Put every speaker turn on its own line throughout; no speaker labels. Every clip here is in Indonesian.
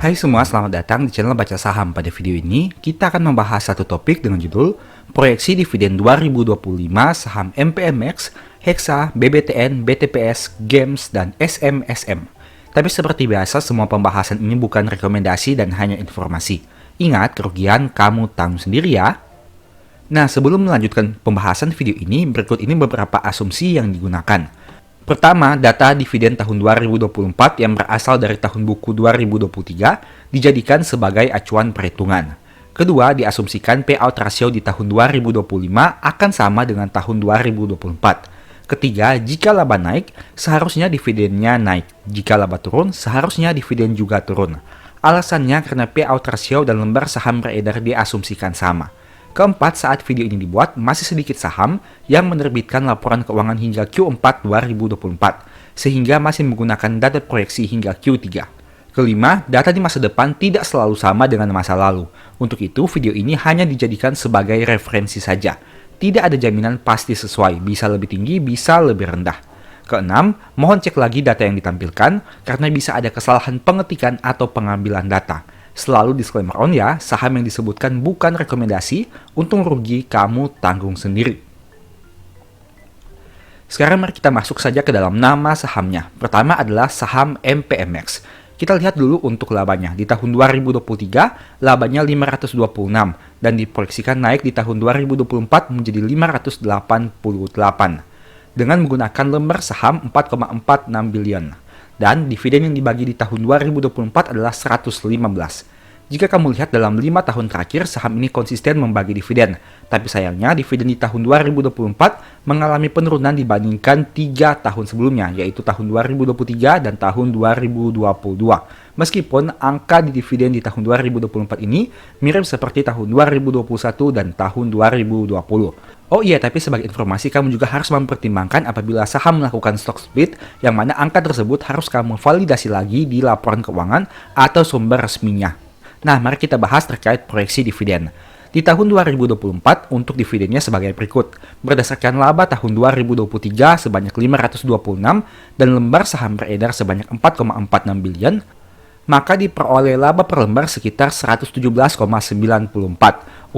Hai semua, selamat datang di channel Baca Saham. Pada video ini, kita akan membahas satu topik dengan judul Proyeksi Dividen 2025 Saham MPMX, Hexa, BBTN, BTPS, GEMS, dan SMSM. Tapi seperti biasa, semua pembahasan ini bukan rekomendasi dan hanya informasi. Ingat, kerugian kamu tanggung sendiri ya. Nah, sebelum melanjutkan pembahasan video ini, berikut ini beberapa asumsi yang digunakan. Pertama, data dividen tahun 2024 yang berasal dari tahun buku 2023 dijadikan sebagai acuan perhitungan. Kedua, diasumsikan payout ratio di tahun 2025 akan sama dengan tahun 2024. Ketiga, jika laba naik, seharusnya dividennya naik. Jika laba turun, seharusnya dividen juga turun. Alasannya karena payout ratio dan lembar saham beredar diasumsikan sama. Keempat, saat video ini dibuat, masih sedikit saham yang menerbitkan laporan keuangan hingga Q4 2024, sehingga masih menggunakan data proyeksi hingga Q3. Kelima, data di masa depan tidak selalu sama dengan masa lalu. Untuk itu, video ini hanya dijadikan sebagai referensi saja. Tidak ada jaminan pasti sesuai, bisa lebih tinggi, bisa lebih rendah. Keenam, mohon cek lagi data yang ditampilkan, karena bisa ada kesalahan pengetikan atau pengambilan data. Selalu disclaimer on ya, saham yang disebutkan bukan rekomendasi, untung rugi kamu tanggung sendiri. Sekarang mari kita masuk saja ke dalam nama sahamnya. Pertama adalah saham MPMX. Kita lihat dulu untuk labanya. Di tahun 2023, labanya 526 dan diproyeksikan naik di tahun 2024 menjadi 588 dengan menggunakan lembar saham 4,46 billion. Dan dividen yang dibagi di tahun 2024 adalah 115. Jika kamu lihat dalam 5 tahun terakhir, saham ini konsisten membagi dividen. Tapi sayangnya, dividen di tahun 2024 mengalami penurunan dibandingkan 3 tahun sebelumnya, yaitu tahun 2023 dan tahun 2022. Meskipun angka di dividen di tahun 2024 ini mirip seperti tahun 2021 dan tahun 2020. Oh iya, tapi sebagai informasi kamu juga harus mempertimbangkan apabila saham melakukan stock split yang mana angka tersebut harus kamu validasi lagi di laporan keuangan atau sumber resminya. Nah, mari kita bahas terkait proyeksi dividen. Di tahun 2024 untuk dividennya sebagai berikut. Berdasarkan laba tahun 2023 sebanyak 526 dan lembar saham beredar sebanyak 4,46 billion, maka diperoleh laba per lembar sekitar 117,94.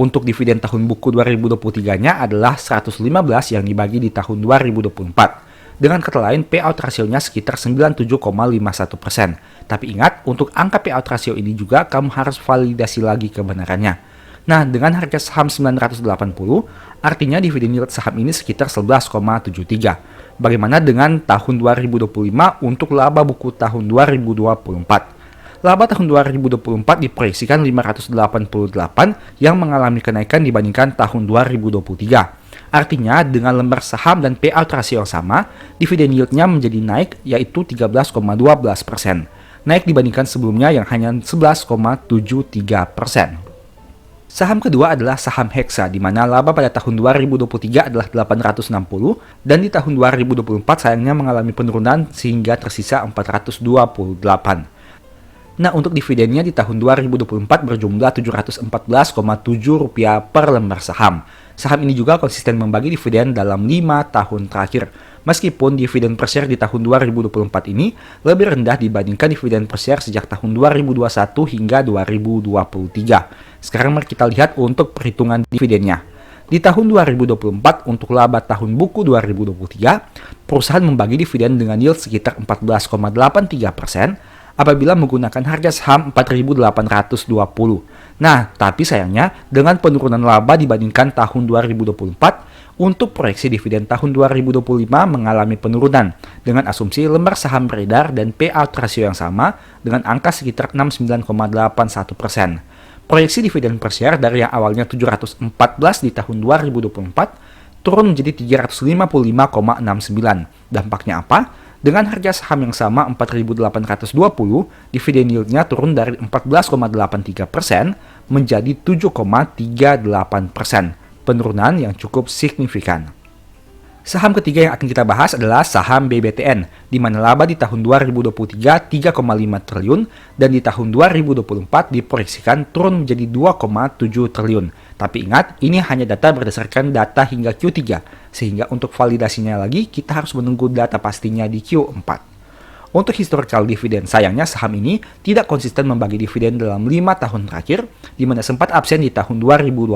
Untuk dividen tahun buku 2023-nya adalah 115 yang dibagi di tahun 2024. Dengan kata lain, payout rasionya sekitar 97,51%. Tapi ingat, untuk angka payout rasio ini juga kamu harus validasi lagi kebenarannya. Nah, dengan harga saham 980, artinya dividen yield saham ini sekitar 11,73. Bagaimana dengan tahun 2025 untuk laba buku tahun 2024? Laba tahun 2024 diproyeksikan 588 yang mengalami kenaikan dibandingkan tahun 2023. Artinya, dengan lembar saham dan payout rasio yang sama, dividen yieldnya menjadi naik yaitu 13,12%. Naik dibandingkan sebelumnya yang hanya 11,73%. Saham kedua adalah saham Hexa, di mana laba pada tahun 2023 adalah 860 dan di tahun 2024 sayangnya mengalami penurunan sehingga tersisa 428. Nah, untuk dividennya di tahun 2024 berjumlah Rp714,7 per lembar saham. Saham ini juga konsisten membagi dividen dalam 5 tahun terakhir. Meskipun dividen per share di tahun 2024 ini lebih rendah dibandingkan dividen per share sejak tahun 2021 hingga 2023. Sekarang mari kita lihat untuk perhitungan dividennya. Di tahun 2024 untuk laba tahun buku 2023, perusahaan membagi dividen dengan yield sekitar 14,83%, apabila menggunakan harga saham 4.820. Nah, tapi sayangnya dengan penurunan laba dibandingkan tahun 2024, untuk proyeksi dividen tahun 2025 mengalami penurunan dengan asumsi lembar saham beredar dan payout rasio yang sama dengan angka sekitar 69,81%. Proyeksi dividen per share dari yang awalnya 714 di tahun 2024 turun menjadi 355,69. Dampaknya apa? Dengan harga saham yang sama 4.820, dividen yieldnya turun dari 14,83% menjadi 7,38%. Penurunan yang cukup signifikan. Saham ketiga yang akan kita bahas adalah saham BBTN, di mana laba di tahun 2023 3,5 triliun dan di tahun 2024 diproyeksikan turun menjadi 2,7 triliun. Tapi ingat, ini hanya data berdasarkan data hingga Q3, sehingga untuk validasinya lagi kita harus menunggu data pastinya di Q4. Untuk historical dividen, sayangnya saham ini tidak konsisten membagi dividen dalam 5 tahun terakhir, di mana sempat absen di tahun 2021.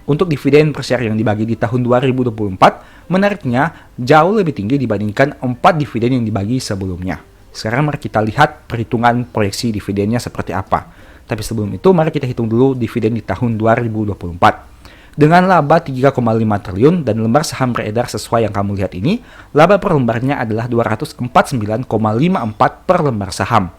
Untuk dividen per share yang dibagi di tahun 2024, menariknya jauh lebih tinggi dibandingkan 4 dividen yang dibagi sebelumnya. Sekarang mari kita lihat perhitungan proyeksi dividennya seperti apa. Tapi sebelum itu, mari kita hitung dulu dividen di tahun 2024. Dengan laba 3,5 triliun dan lembar saham beredar sesuai yang kamu lihat ini, laba per lembarnya adalah 249,54 per lembar saham.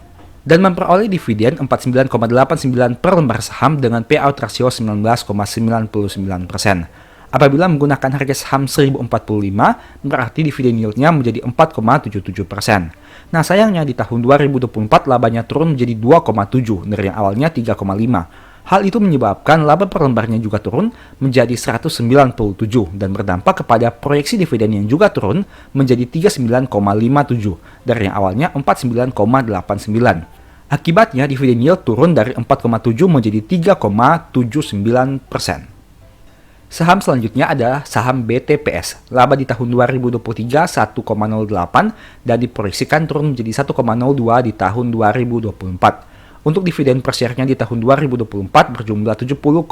Dan memperoleh dividen 49,89 per lembar saham dengan payout rasio 19,99%. Apabila menggunakan harga saham 1045, berarti dividen yieldnya menjadi 4,77%. Nah sayangnya di tahun 2024 labanya turun menjadi 2,7 dari yang awalnya 3,5. Hal itu menyebabkan laba per lembarnya juga turun menjadi 197 dan berdampak kepada proyeksi dividen yang juga turun menjadi 39,57 dari yang awalnya 49,89. Akibatnya dividen yield turun dari 4,7 menjadi 3,79%. Saham selanjutnya adalah saham BTPS. Laba di tahun 2023 1,08 dan diproyeksikan turun menjadi 1,02 di tahun 2024. Untuk dividen per share-nya di tahun 2024 berjumlah 70,15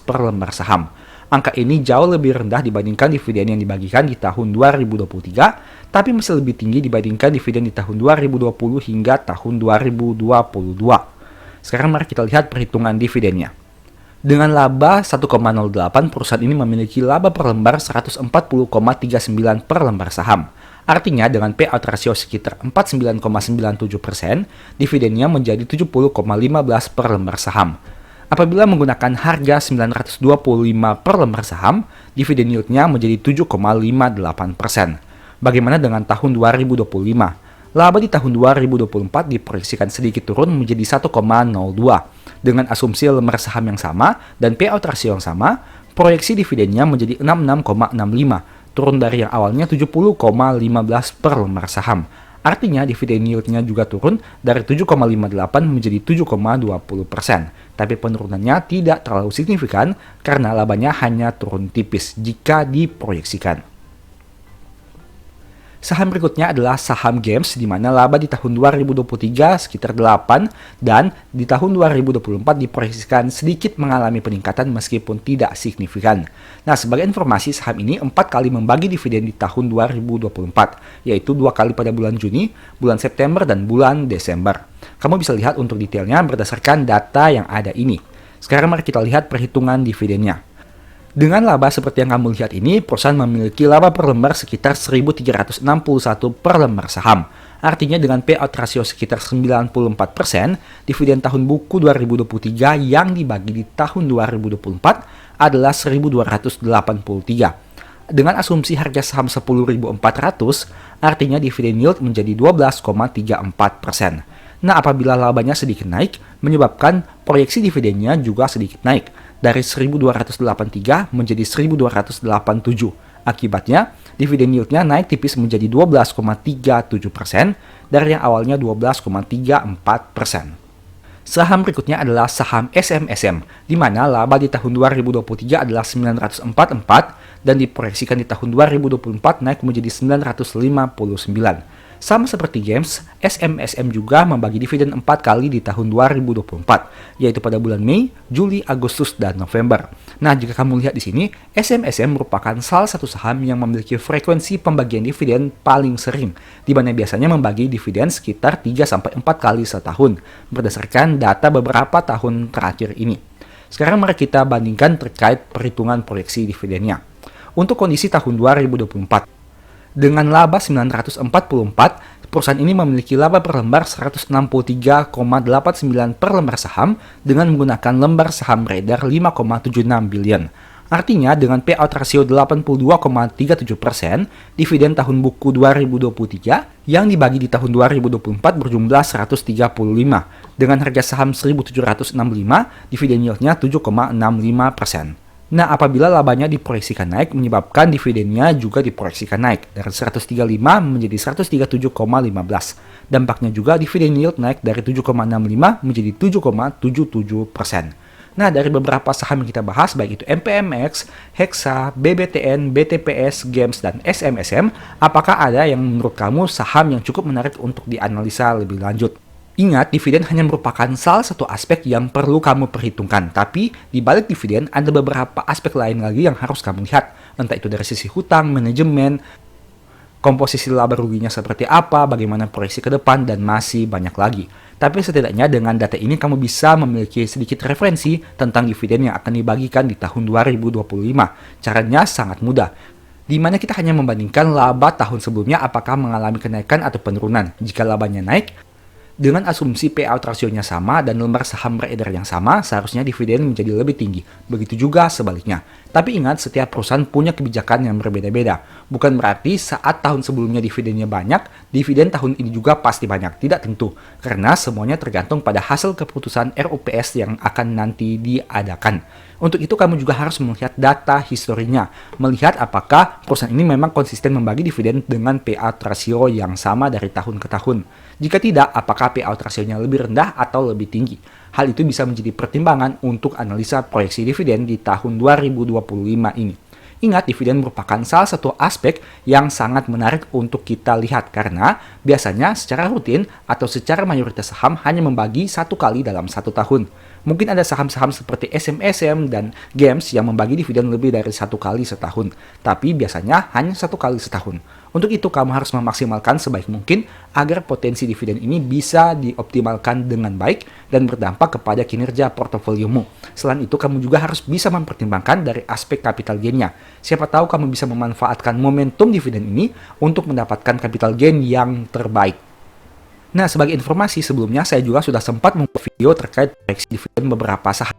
per lembar saham. Angka ini jauh lebih rendah dibandingkan dividen yang dibagikan di tahun 2023, tapi masih lebih tinggi dibandingkan dividen di tahun 2020 hingga tahun 2022. Sekarang mari kita lihat perhitungan dividennya. Dengan laba 1,08, perusahaan ini memiliki laba per lembar 140,39 per lembar saham. Artinya dengan payout rasio sekitar 49,97%, dividennya menjadi 70,15 per lembar saham. Apabila menggunakan harga 925 per lembar saham, dividen yieldnya menjadi 7,58%. Bagaimana dengan tahun 2025? Laba di tahun 2024 diproyeksikan sedikit turun menjadi 1,02. Dengan asumsi lembar saham yang sama dan payout rasio yang sama, proyeksi dividennya menjadi 66,65, turun dari yang awalnya 70,15 per lembar saham. Artinya dividen yieldnya juga turun dari 7,58 menjadi 7,20%. Tapi penurunannya tidak terlalu signifikan karena labanya hanya turun tipis jika diproyeksikan. Saham berikutnya adalah saham Games, di mana laba di tahun 2023 sekitar 8 dan di tahun 2024 diproyeksikan sedikit mengalami peningkatan meskipun tidak signifikan. Nah, sebagai informasi, saham ini 4 kali membagi dividen di tahun 2024, yaitu 2 kali pada bulan Juni, bulan September, dan bulan Desember. Kamu bisa lihat untuk detailnya berdasarkan data yang ada ini. Sekarang mari kita lihat perhitungan dividennya. Dengan laba seperti yang kamu lihat ini, perusahaan memiliki laba per lembar sekitar 1.361 per lembar saham. Artinya dengan payout rasio sekitar 94%, dividen tahun buku 2023 yang dibagi di tahun 2024 adalah 1.283. Dengan asumsi harga saham 10.400, artinya dividen yield menjadi 12,34%. Nah, apabila labanya sedikit naik, menyebabkan proyeksi dividennya juga sedikit naik, dari 1.283 menjadi 1.287. Akibatnya, dividen yieldnya naik tipis menjadi 12,37% dari yang awalnya 12,34%. Saham berikutnya adalah saham SMSM, di mana laba di tahun 2023 adalah 944 dan diproyeksikan di tahun 2024 naik menjadi 959. Sama seperti Games, SMSM juga membagi dividen 4 kali di tahun 2024, yaitu pada bulan Mei, Juli, Agustus, dan November. Nah, jika kamu lihat di sini, SMSM merupakan salah satu saham yang memiliki frekuensi pembagian dividen paling sering, di mana biasanya membagi dividen sekitar 3-4 kali setahun, berdasarkan data beberapa tahun terakhir ini. Sekarang mari kita bandingkan terkait perhitungan proyeksi dividennya. Untuk kondisi tahun 2024, dengan laba 944, perusahaan ini memiliki laba per lembar 163,89 per lembar saham dengan menggunakan lembar saham beredar 5,76 billion. Artinya dengan payout rasio 82,37%, dividen tahun buku 2023 yang dibagi di tahun 2024 berjumlah 135. Dengan harga saham 1.765, dividen yieldnya 7,65%. Nah, apabila labanya diproyeksikan naik, menyebabkan dividennya juga diproyeksikan naik dari 135 menjadi 137,15. Dampaknya juga dividen yield naik dari 7,65 menjadi 7,77%. Nah, dari beberapa saham yang kita bahas, baik itu MPMX, Hexa, BBTN, BTPS, Games, dan SMSM, apakah ada yang menurut kamu saham yang cukup menarik untuk dianalisa lebih lanjut? Ingat, dividen hanya merupakan salah satu aspek yang perlu kamu perhitungkan. Tapi, di balik dividen, ada beberapa aspek lain lagi yang harus kamu lihat. Entah itu dari sisi hutang, manajemen, komposisi laba ruginya seperti apa, bagaimana proyeksi ke depan, dan masih banyak lagi. Tapi setidaknya dengan data ini kamu bisa memiliki sedikit referensi tentang dividen yang akan dibagikan di tahun 2025. Caranya sangat mudah, di mana kita hanya membandingkan laba tahun sebelumnya apakah mengalami kenaikan atau penurunan. Jika labanya naik, dengan asumsi payout rasionya sama dan lembar saham beredar yang sama, seharusnya dividen menjadi lebih tinggi. Begitu juga sebaliknya. Tapi ingat, setiap perusahaan punya kebijakan yang berbeda-beda. Bukan berarti saat tahun sebelumnya dividennya banyak, dividen tahun ini juga pasti banyak. Tidak tentu, karena semuanya tergantung pada hasil keputusan RUPS yang akan nanti diadakan. Untuk itu kamu juga harus melihat data historinya, melihat apakah perusahaan ini memang konsisten membagi dividen dengan payout rasio yang sama dari tahun ke tahun. Jika tidak, apakah payout rasionya lebih rendah atau lebih tinggi? Hal itu bisa menjadi pertimbangan untuk analisa proyeksi dividen di tahun 2025 ini. Ingat, dividen merupakan salah satu aspek yang sangat menarik untuk kita lihat karena biasanya secara rutin atau secara mayoritas saham hanya membagi satu kali dalam satu tahun. Mungkin ada saham-saham seperti SMSM dan Games yang membagi dividen lebih dari satu kali setahun, tapi biasanya hanya satu kali setahun. Untuk itu, kamu harus memaksimalkan sebaik mungkin agar potensi dividen ini bisa dioptimalkan dengan baik dan berdampak kepada kinerja portofoliomu. Selain itu, kamu juga harus bisa mempertimbangkan dari aspek capital gain-nya. Siapa tahu kamu bisa memanfaatkan momentum dividen ini untuk mendapatkan capital gain yang terbaik. Nah, sebagai informasi sebelumnya, saya juga sudah sempat membuat video terkait proyeksi dividen beberapa saham.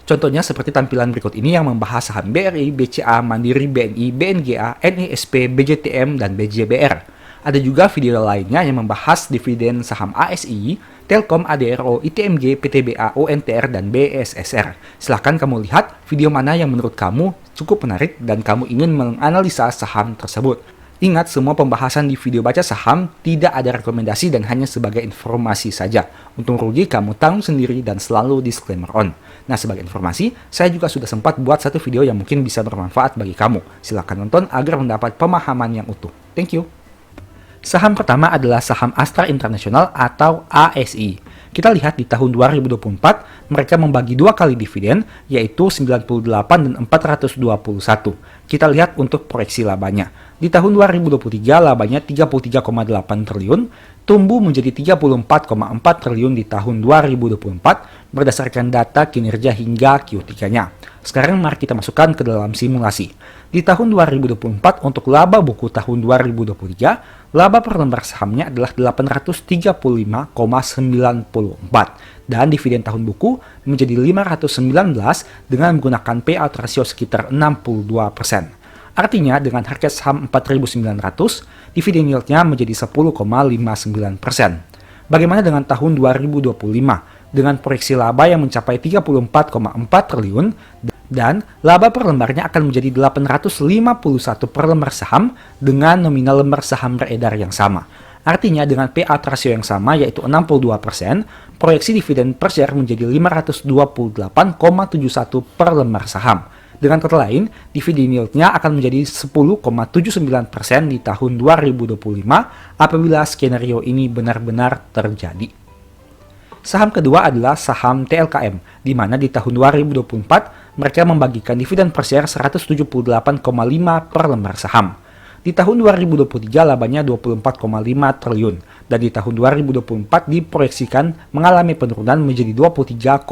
Contohnya seperti tampilan berikut ini yang membahas saham BRI, BCA, Mandiri, BNI, BNGA, NISP, BJTM, dan BJBR. Ada juga video lainnya yang membahas dividen saham ASI, Telkom, ADRO, ITMG, PTBA, ONTR, dan BSSR. Silahkan kamu lihat video mana yang menurut kamu cukup menarik dan kamu ingin menganalisa saham tersebut. Ingat, semua pembahasan di video baca saham tidak ada rekomendasi dan hanya sebagai informasi saja. Untung rugi kamu tanggung sendiri dan selalu disclaimer on. Nah, sebagai informasi, saya juga sudah sempat buat satu video yang mungkin bisa bermanfaat bagi kamu. Silahkan nonton agar mendapat pemahaman yang utuh. Thank you. Saham pertama adalah saham Astra International atau ASI. Kita lihat di tahun 2024, mereka membagi dua kali dividen, yaitu 98 dan 421. Kita lihat untuk proyeksi labanya. Di tahun 2023, labanya 33,8 triliun, tumbuh menjadi 34,4 triliun di tahun 2024 berdasarkan data kinerja hingga Q3-nya. Sekarang mari kita masukkan ke dalam simulasi. Di tahun 2024 untuk laba buku tahun 2023, laba per lembar sahamnya adalah 835,94 dan dividen tahun buku menjadi 519 dengan menggunakan payout rasio sekitar 62%. Artinya dengan harga saham 4.900, dividen yield-nya menjadi 10,59%. Bagaimana dengan tahun 2025? Dengan proyeksi laba yang mencapai 34,4 triliun dan laba per lembarnya akan menjadi 851 per lembar saham dengan nominal lembar saham beredar yang sama. Artinya dengan payout rasio yang sama yaitu 62%, proyeksi dividen per share menjadi 528,71 per lembar saham. Dengan kata lain, dividen yield-nya akan menjadi 10,79% di tahun 2025 apabila skenario ini benar-benar terjadi. Saham kedua adalah saham TLKM, di mana di tahun 2024 mereka membagikan dividen per share 178,5 per lembar saham. Di tahun 2023 labanya 24,5 triliun dan di tahun 2024 diproyeksikan mengalami penurunan menjadi 23,5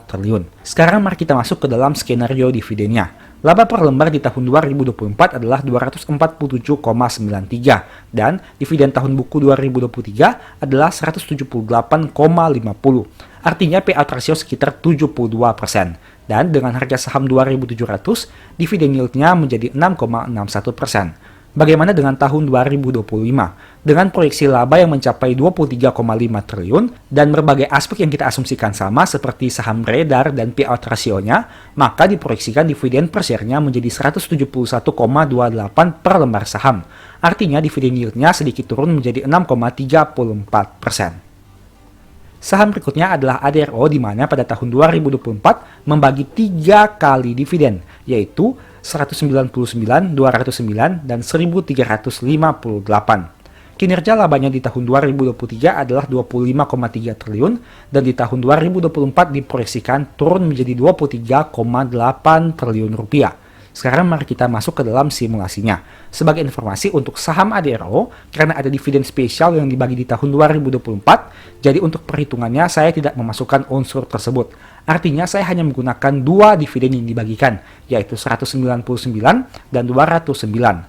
triliun. Sekarang mari kita masuk ke dalam skenario dividennya. Laba per lembar di tahun 2024 adalah 247,93 dan dividen tahun buku 2023 adalah 178,50. Artinya payout rasio sekitar 72%. Dan dengan harga saham 2.700, dividen yield-nya menjadi 6,61%. Bagaimana dengan tahun 2025? Dengan proyeksi laba yang mencapai 23,5 triliun dan berbagai aspek yang kita asumsikan sama seperti saham beredar dan payout rasionya, maka diproyeksikan dividen per share-nya menjadi 171,28 per lembar saham. Artinya dividen yield-nya sedikit turun menjadi 6,34%. Saham berikutnya adalah ADRO, di mana pada tahun 2024 membagi 3 kali dividen, yaitu 199, 209, dan 1358. Kinerja labanya di tahun 2023 adalah 25,3 triliun, dan di tahun 2024 diproyeksikan turun menjadi 23,8 triliun rupiah. Sekarang mari kita masuk ke dalam simulasinya. Sebagai informasi untuk saham ADRO, karena ada dividen spesial yang dibagi di tahun 2024, jadi untuk perhitungannya saya tidak memasukkan unsur tersebut. Artinya saya hanya menggunakan 2 dividen yang dibagikan, yaitu 199 dan 209.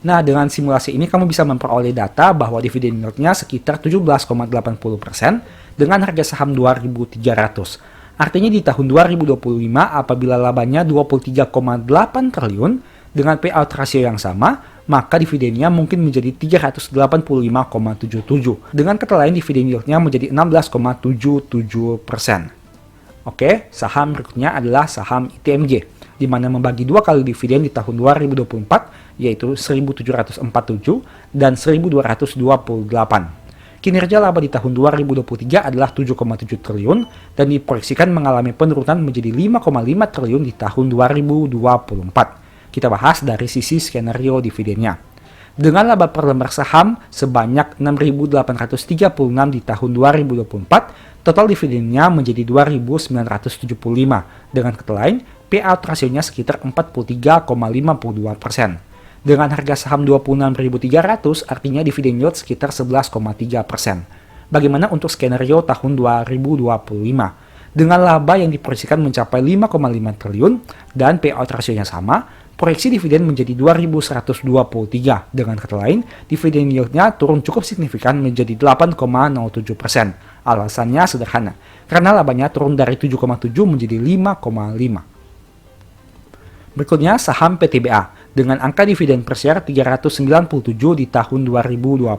Nah, dengan simulasi ini kamu bisa memperoleh data bahwa dividen yieldnya sekitar 17,80% dengan harga saham 2.300. Artinya di tahun 2025 apabila labanya 23,8 triliun dengan payout rasio yang sama, maka dividennya mungkin menjadi 385,77. Dengan kata lain dividen yieldnya menjadi 16,77%. Oke, saham berikutnya adalah saham ITMJ, di mana membagi 2 kali dividen di tahun 2024, yaitu 1.747 dan 1.228. Kinerja laba di tahun 2023 adalah 7,7 triliun dan diproyeksikan mengalami penurunan menjadi 5,5 triliun di tahun 2024. Kita bahas dari sisi skenario dividennya. Dengan laba per lembar saham sebanyak 6.836 di tahun 2024, total dividennya menjadi 2.975. Dengan kata lain, payout rasionya sekitar 43,52%. Dengan harga saham 26.300, artinya dividen yield sekitar 11,3%. Bagaimana untuk skenario tahun 2025? Dengan laba yang diproyeksikan mencapai 5,5 triliun dan payout rasionya sama, proyeksi dividen menjadi 2.123. Dengan kata lain, dividen yieldnya turun cukup signifikan menjadi 8,07%. Alasannya sederhana, karena labanya turun dari 7,7 menjadi 5,5. Berikutnya saham PTBA dengan angka dividen per share 397 di tahun 2024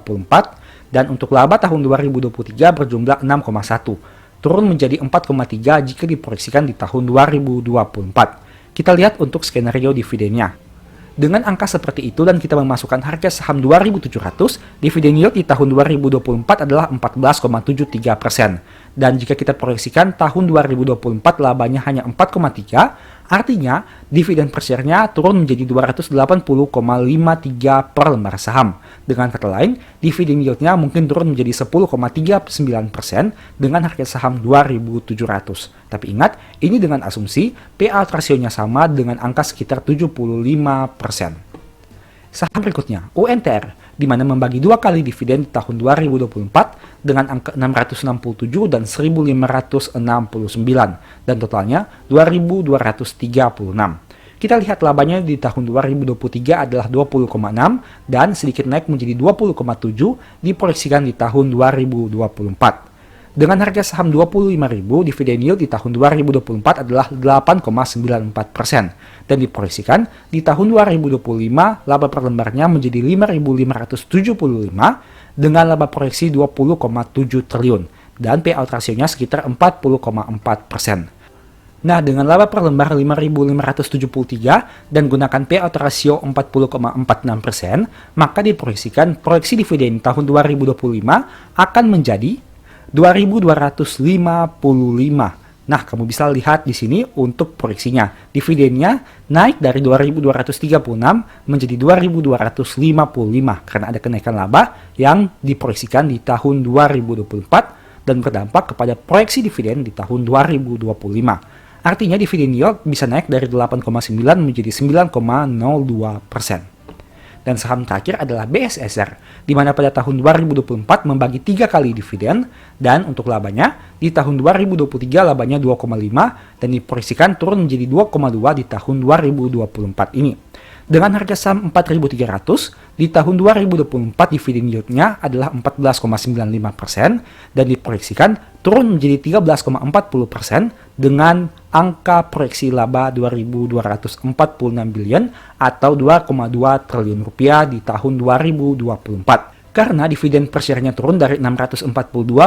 dan untuk laba tahun 2023 berjumlah 6,1, turun menjadi 4,3 jika diproyeksikan di tahun 2024. Kita lihat untuk skenario dividennya. Dengan angka seperti itu dan kita memasukkan harga saham 2.700, dividen yield di tahun 2024 adalah 14,73%. Dan jika kita proyeksikan tahun 2024 labanya hanya 4,3, artinya dividen per share-nya turun menjadi 280,53 per lembar saham. Dengan kata lain, dividen yield-nya mungkin turun menjadi 10,39% dengan harga saham 2.700. Tapi ingat, ini dengan asumsi payout rasionya sama dengan angka sekitar 75%. Saham berikutnya, UNTR, di mana membagi 2 kali dividen di tahun 2024 dengan angka 667 dan 1.569 dan totalnya 2.236. Kita lihat labanya di tahun 2023 adalah 20,6 dan sedikit naik menjadi 20,7 diproyeksikan di tahun 2024. Dengan harga saham 25.000, dividen yield di tahun 2024 adalah 8,94% dan diproyeksikan di tahun 2025 laba per lembarnya menjadi 5.575 dengan laba proyeksi 20,7 triliun dan payout rasionya sekitar 40,4%. Nah, dengan laba per lembar 5.573 dan gunakan payout rasio 40,46%, maka diproyeksikan proyeksi dividen tahun 2025 akan menjadi 2.255. Nah, kamu bisa lihat di sini untuk proyeksinya. Dividennya naik dari 2.236 menjadi 2.255 karena ada kenaikan laba yang diproyeksikan di tahun 2024 dan berdampak kepada proyeksi dividen di tahun 2025. Artinya dividen yield bisa naik dari 8,9 menjadi 9,02%. Dan saham terakhir adalah BSSR, di mana pada tahun 2024 membagi 3 kali dividen, dan untuk labanya, di tahun 2023 labanya 2,5, dan diproyeksikan turun menjadi 2,2 di tahun 2024 ini. Dengan harga saham 4.300, di tahun 2024 dividen yield-nya adalah 14,95% dan diproyeksikan turun menjadi 13,40% dengan angka proyeksi laba 2.246 billion atau 2,2 triliun rupiah di tahun 2024. Karena dividen per share-nya turun dari 642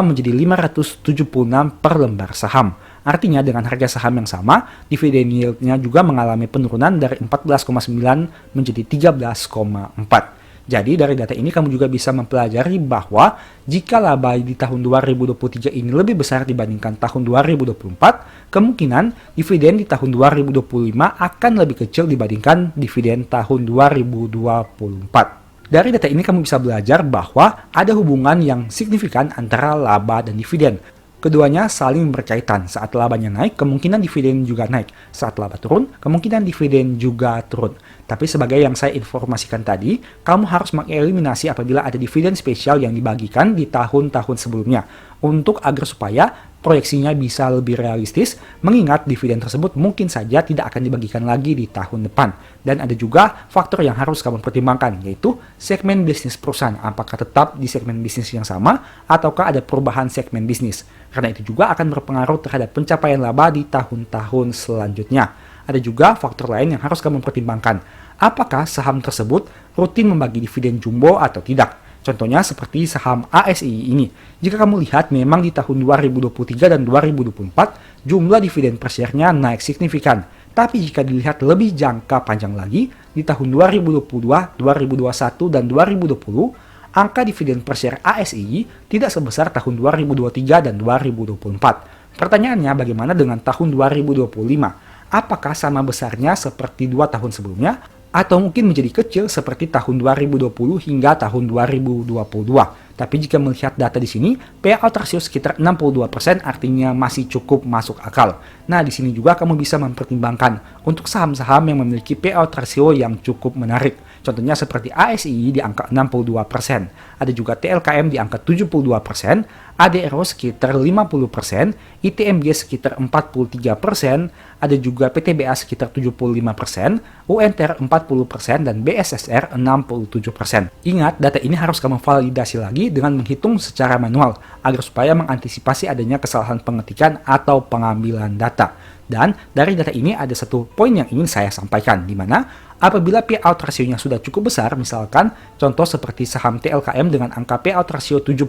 menjadi 576 per lembar saham. Artinya dengan harga saham yang sama, dividen yield-nya juga mengalami penurunan dari 14,9 menjadi 13,4. Jadi dari data ini kamu juga bisa mempelajari bahwa jika laba di tahun 2023 ini lebih besar dibandingkan tahun 2024, kemungkinan dividen di tahun 2025 akan lebih kecil dibandingkan dividen tahun 2024. Dari data ini kamu bisa belajar bahwa ada hubungan yang signifikan antara laba dan dividen. Keduanya saling berkaitan. Saat labanya naik, kemungkinan dividen juga naik. Saat laba turun, kemungkinan dividen juga turun. Tapi sebagai yang saya informasikan tadi, kamu harus mengeliminasi apabila ada dividen spesial yang dibagikan di tahun-tahun sebelumnya. Untuk agar supaya proyeksinya bisa lebih realistis, mengingat dividen tersebut mungkin saja tidak akan dibagikan lagi di tahun depan. Dan ada juga faktor yang harus kamu pertimbangkan, yaitu segmen bisnis perusahaan. Apakah tetap di segmen bisnis yang sama, ataukah ada perubahan segmen bisnis. Karena itu juga akan berpengaruh terhadap pencapaian laba di tahun-tahun selanjutnya. Ada juga faktor lain yang harus kamu pertimbangkan. Apakah saham tersebut rutin membagi dividen jumbo atau tidak? Contohnya seperti saham ASI ini. Jika kamu lihat memang di tahun 2023 dan 2024 jumlah dividen per share-nya naik signifikan. Tapi jika dilihat lebih jangka panjang lagi, di tahun 2022, 2021, dan 2020, angka dividen per share ASI tidak sebesar tahun 2023 dan 2024. Pertanyaannya bagaimana dengan tahun 2025? Apakah sama besarnya seperti 2 tahun sebelumnya? Atau mungkin menjadi kecil seperti tahun 2020 hingga tahun 2022. Tapi jika melihat data di sini, payout ratio sekitar 62% artinya masih cukup masuk akal. Nah, di sini juga kamu bisa mempertimbangkan untuk saham-saham yang memiliki payout ratio yang cukup menarik. Contohnya seperti ASI di angka 62%, ada juga TLKM di angka 72%, ADRO sekitar 50%, ITMG sekitar 43%, ada juga PTBA sekitar 75%, UNTR 40%, dan BSSR 67%. Ingat, data ini harus kamu validasi lagi dengan menghitung secara manual, agar supaya mengantisipasi adanya kesalahan pengetikan atau pengambilan data. Dan dari data ini ada satu poin yang ingin saya sampaikan, di mana apabila payout rasionya sudah cukup besar, misalkan contoh seperti saham TLKM dengan angka payout rasio 72%,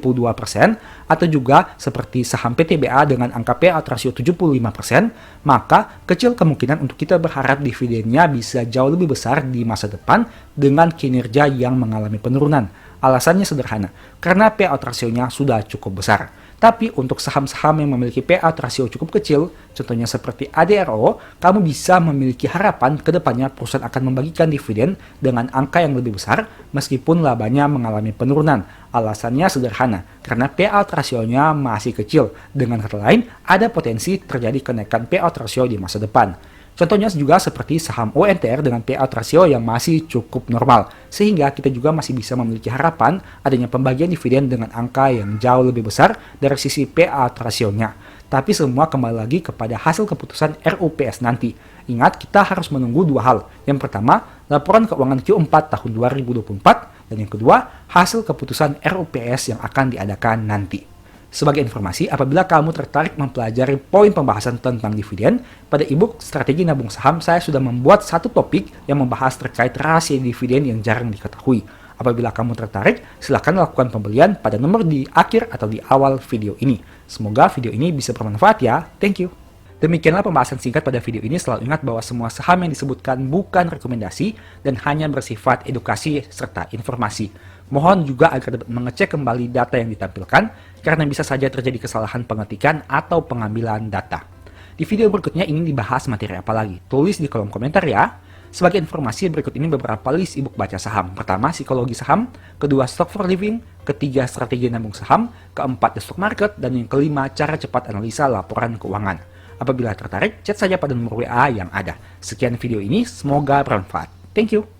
atau juga seperti saham PTBA dengan angka payout rasio 75%, maka kecil kemungkinan untuk kita berharap dividennya bisa jauh lebih besar di masa depan dengan kinerja yang mengalami penurunan. Alasannya sederhana, karena payout rasionya sudah cukup besar. Tapi untuk saham-saham yang memiliki payout rasio cukup kecil, contohnya seperti ADRO, kamu bisa memiliki harapan ke depannya perusahaan akan membagikan dividen dengan angka yang lebih besar meskipun labanya mengalami penurunan. Alasannya sederhana, karena payout rasionya masih kecil. Dengan kata lain, ada potensi terjadi kenaikan payout rasio di masa depan. Contohnya juga seperti saham UNTR dengan payout rasio yang masih cukup normal, sehingga kita juga masih bisa memiliki harapan adanya pembagian dividen dengan angka yang jauh lebih besar dari sisi payout rasionya. Tapi semua kembali lagi kepada hasil keputusan RUPS nanti. Ingat, kita harus menunggu dua hal. Yang pertama, laporan keuangan Q4 tahun 2024, dan yang kedua, hasil keputusan RUPS yang akan diadakan nanti. Sebagai informasi, apabila kamu tertarik mempelajari poin pembahasan tentang dividen, pada e-book Strategi Nabung Saham saya sudah membuat satu topik yang membahas terkait rahasia dividen yang jarang diketahui. Apabila kamu tertarik, silakan lakukan pembelian pada nomor di akhir atau di awal video ini. Semoga video ini bisa bermanfaat ya. Thank you. Demikianlah pembahasan singkat pada video ini. Selalu ingat bahwa semua saham yang disebutkan bukan rekomendasi dan hanya bersifat edukasi serta informasi. Mohon juga agar dapat mengecek kembali data yang ditampilkan, karena bisa saja terjadi kesalahan pengetikan atau pengambilan data. Di video berikutnya ingin dibahas materi apa lagi? Tulis di kolom komentar ya. Sebagai informasi, berikut ini beberapa list e-book baca saham. Pertama, psikologi saham. Kedua, stock for living. Ketiga, strategi nabung saham. Keempat, the stock market. Dan yang kelima, cara cepat analisa laporan keuangan. Apabila tertarik, chat saja pada nomor WA yang ada. Sekian video ini, semoga bermanfaat. Thank you.